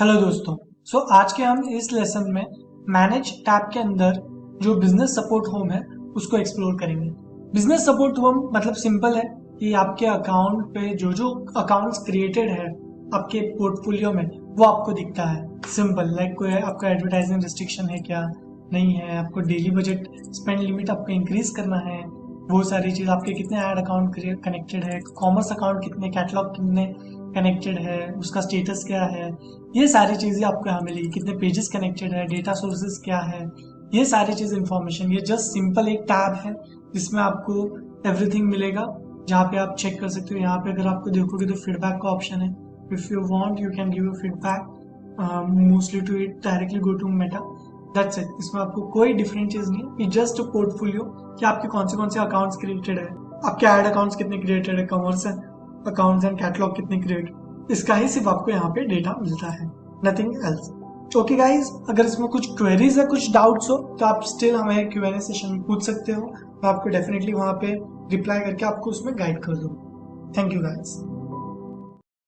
Hello दोस्तों। आज के हम इस लेसन में मैनेज टैब के अंदर जो बिजनेस सपोर्ट होम है उसको एक्सप्लोर करेंगे। बिजनेस सपोर्ट होम मतलब सिंपल है कि आपके अकाउंट पे जो जो अकाउंट्स क्रिएटेड है आपके पोर्टफोलियो में वो आपको दिखता है। सिंपल लाइक कोई आपका एडवर्टाइजिंग रिस्ट्रिक्शन है क्या, नहीं है, आपको डेली बजट स्पेंड लिमिट आपको इंक्रीज करना है, वो सारी चीज, आपके कितने ऐड अकाउंट कनेक्टेड है, कॉमर्स अकाउंट कितने, कैटलॉग कितने कनेक्टेड है, उसका स्टेटस क्या है, ये सारी चीजें आपको यहाँ मिलेगी। कितने पेजेस कनेक्टेड है, डेटा सोर्सेज क्या है, ये सारी चीज इंफॉर्मेशन। ये जस्ट सिंपल एक टैब है जिसमें आपको एवरीथिंग मिलेगा, जहाँ पे आप चेक कर सकते हो। यहाँ पे अगर आपको देखोगे तो फीडबैक का ऑप्शन है। If you want you can give you feedback mostly to it directly go to Meta. That's it. इसमें आपको कोई डिफरेंट चीज नहीं है, जस्ट पोर्टफोलियो कि आपके कौन से अकाउंट्स क्रिएटेड है, आपके ऐड अकाउंट्स कितने क्रिएटेड है, कॉमर्स अकाउंट्स एंड कैटलॉग कितने क्रिएट, इसका ही सिर्फ आपको यहाँ पे डेटा मिलता है, नथिंग एल्स। ओके गाइज, अगर इसमें कुछ क्वेरीज है, कुछ डाउट्स हो तो आप स्टिल हमें Q&A सेशन में पूछ सकते हो। मैं आपको डेफिनेटली वहाँ पे रिप्लाई करके आपको उसमें गाइड कर दूंगा। Thank you guys.